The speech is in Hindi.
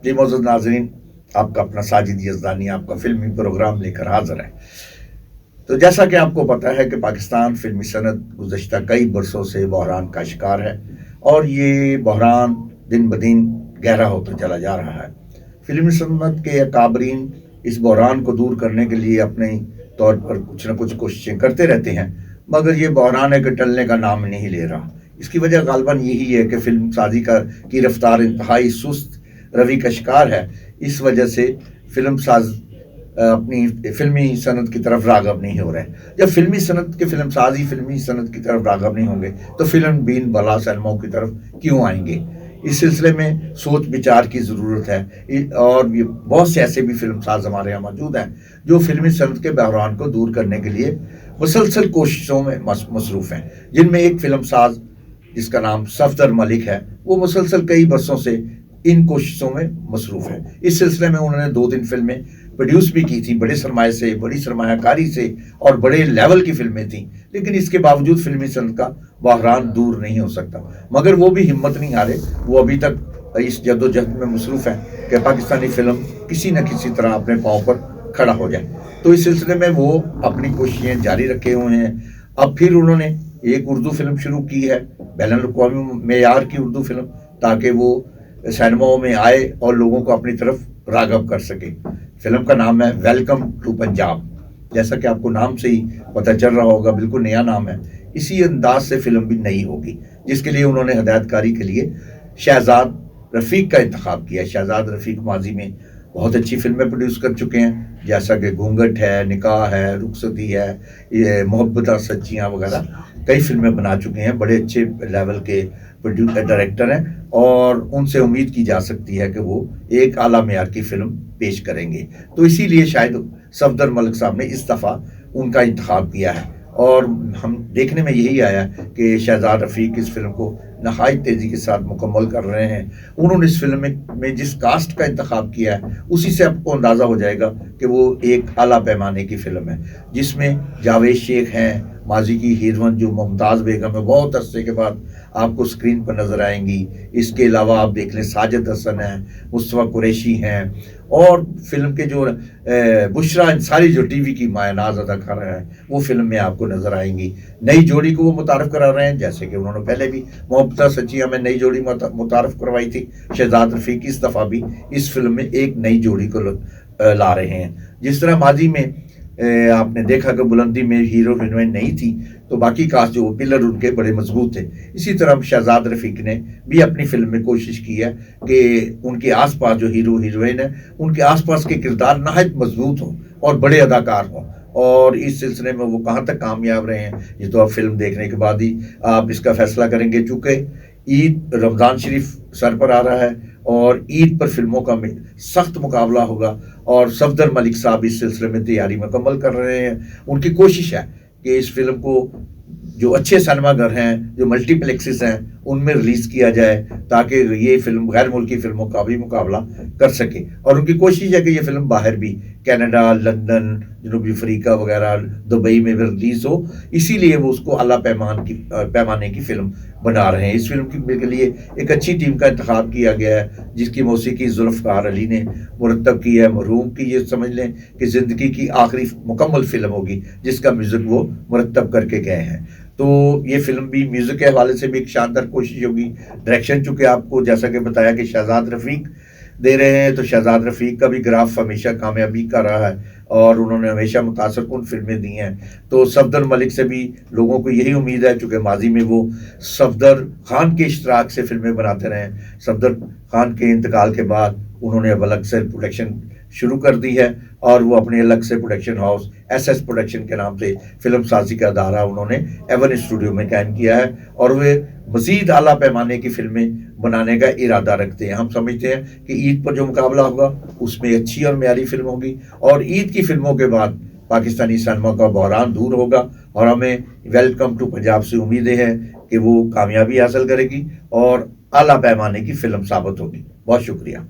जी मौजूद नाजरीन, आपका अपना साजिद यज़दानी आपका फिल्मी प्रोग्राम लेकर हाजिर है। तो जैसा कि आपको पता है कि पाकिस्तान फिल्मी सनत गुज़श्ता कई बरसों से बहरान का शिकार है और ये बहरान दिन ब दिन गहरा होता चला जा रहा है। फिल्मी सनत के अकाबरीन इस बहरान को दूर करने के लिए अपने तौर पर कुछ न कुछ कोशिशें करते रहते हैं, मगर ये बहरान है कि टलने का नाम नहीं ले रहा। इसकी वजह गालबन यही है कि फिल्म साजी की रफ्तार इंतहाई सुस्त रवि का शिकार है। इस वजह से फिल्म साज अपनी फिल्मी सनत की तरफ राग़ब नहीं हो रहे। जब फिल्मी सनत के फिल्म साजी फिल्मी सनत की तरफ राग़ब नहीं होंगे तो फिल्म बीन बला सलमों की तरफ क्यों आएंगे। इस सिलसिले में सोच विचार की ज़रूरत है और ये बहुत से ऐसे भी फिल्म साज हमारे यहाँ मौजूद हैं जो फिल्मी सनत के बहरान को दूर करने के लिए मुसलसल कोशिशों में मसरूफ़ हैं, जिनमें एक फिल्म साज जिसका नाम सफदर मलिक है, वो मुसलसल कई बरसों से इन कोशिशों में मसरूफ़ है। इस सिलसिले में उन्होंने 2-3 फिल्में प्रोड्यूस भी की थी, बड़े सरमाए से, बड़ी सरमायाकारी से और बड़े लेवल की फिल्में थीं, लेकिन इसके बावजूद फिल्मी सनत का बहरान दूर नहीं हो सकता। मगर वो भी हिम्मत नहीं हारे, वो अभी तक इस जद्दोजहद में मसरूफ़ हैं कि पाकिस्तानी फिल्म किसी न किसी तरह अपने पाँव पर खड़ा हो जाए। तो इस सिलसिले में वो अपनी कोशिशें जारी रखे हुए हैं। अब फिर उन्होंने एक उर्दू फिल्म शुरू की है, बैनुल-अक़वामी मेयार की उर्दू फिल्म, ताकि वो सिनेमाओं में आए और लोगों को अपनी तरफ राग़ब कर सके। फिल्म का नाम है वेलकम टू पंजाब। जैसा कि आपको नाम से ही पता चल रहा होगा, बिल्कुल नया नाम है। इसी अंदाज से फिल्म भी नई होगी, जिसके लिए उन्होंने हदायतकारी के लिए शहजाद रफ़ीक का इंतखाब किया। शहजाद रफ़ीक माजी में बहुत अच्छी फिल्में प्रोड्यूस कर चुके हैं, जैसा कि घूंघट है, निकाह है, रुखसती है, ये मोहब्बतें सच्चियाँ वगैरह कई फिल्में बना चुके हैं। बड़े अच्छे लेवल के डायरेक्टर हैं और उनसे उम्मीद की जा सकती है कि वो एक आला मेयार की फिल्म पेश करेंगे। तो इसीलिए शायद सफदर मलिक साहब ने इस दफ़ा उनका इंतखाब किया है और हम देखने में यही आया कि शहजाद रफ़ीक इस फिल्म को नहायत तेज़ी के साथ मुकम्मल कर रहे हैं। उन्होंने इस फिल्म में जिस कास्ट का इंतखाब किया है, उसी से आपको अंदाज़ा हो जाएगा कि वो एक आला पैमाने की फ़िल्म है, जिसमें जावेद शेख हैं, माजी की हीरोइन जो मुमताज़ बेगम है, बहुत अरसे के बाद आपको स्क्रीन पर नज़र आएंगी। इसके अलावा आप देख लें साजिद हसन हैं, मुस्तफ़ा कुरैशी हैं और फिल्म के जो बुशरा अंसारी जो टीवी की मायनाज अदाकारा हैं, वो फिल्म में आपको नज़र आएंगी। नई जोड़ी को वो मुतारफ़ करा रहे हैं, जैसे कि उन्होंने पहले भी मोहब्बतें सच्चियाँ में नई जोड़ी मुतारफ़ करवाई थी। शहजाद रफ़ीक इस दफ़ा भी इस फिल्म में एक नई जोड़ी को ला रहे हैं। जिस तरह माजी में आपने देखा कि बुलंदी में हीरो हीरोइन नहीं थी, तो बाकी कास्ट जो पिलर उनके बड़े मजबूत थे। इसी तरह शहजाद रफ़ीक ने भी अपनी फिल्म में कोशिश की है कि उनके आसपास जो हीरो हीरोइन है, उनके आसपास के किरदार नहायत मजबूत हों और बड़े अदाकार हों। और इस सिलसिले में वो कहाँ तक कामयाब रहे हैं, ये तो आप फिल्म देखने के बाद ही आप इसका फैसला करेंगे। चूँकि ईद रमज़ान शरीफ सर पर आ रहा है और ईद पर फिल्मों का सख्त मुकाबला होगा और सफदर मलिक साहब इस सिलसिले में तैयारी मुकम्मल कर रहे हैं। उनकी कोशिश है कि इस फिल्म को जो अच्छे सिनेमाघर हैं, जो मल्टीप्लेक्सेस हैं, उनमें रिलीज़ किया जाए ताकि ये फिल्म गैर मुल्की फिल्मों का भी मुकाबला कर सके। और उनकी कोशिश है कि ये फिल्म बाहर भी कनाडा, लंदन, जनूबी अफ्रीका वगैरह, दुबई में भी रिलीज़ हो। इसीलिए वो उसको आला पैमाने की फ़िल्म बना रहे हैं। इस फिल्म के लिए एक अच्छी टीम का इंतखाब किया गया है, जिसकी मौसीकी जुल्फ़कार अली ने मुरत्तब की है। मरहूम की ये समझ लें कि ज़िंदगी की आखिरी मुकम्मल फ़िल्म होगी जिसका म्यूज़िक वो मुरत्तब करके गए हैं। तो ये फिल्म भी म्यूज़िक के हवाले से भी एक शानदार कोशिश होगी। डायरेक्शन चूँकि आपको जैसा कि बताया कि शहजाद रफ़ीक दे रहे हैं, तो शहजाद रफ़ीक का भी ग्राफ हमेशा कामयाबी का रहा है और उन्होंने हमेशा मुतासिरकुन फिल्में दी हैं। तो सफदर मलिक से भी लोगों को यही उम्मीद है, चूँकि माजी में वो सफदर खान के इश्तराक से फिल्में बनाते रहे। सफदर खान के इंतकाल के बाद उन्होंने अब अलग से प्रोडक्शन शुरू कर दी है और वो अपने अलग से प्रोडक्शन हाउस SS प्रोडक्शन के नाम से फिल्म साजी का अदारा उन्होंने एवन स्टूडियो में कायम किया है और वे मज़ीद आला पैमाने की फिल्में बनाने का इरादा रखते हैं। हम समझते हैं कि ईद पर जो मुकाबला होगा उसमें अच्छी और म्यारी फिल्म होगी और ईद की फिल्मों के बाद पाकिस्तानी सिनेमा का बहरान दूर होगा और हमें वेलकम टू पंजाब से उम्मीदें हैं कि वो कामयाबी हासिल करेगी और आला पैमाने की फिल्म साबित होगी। बहुत शुक्रिया।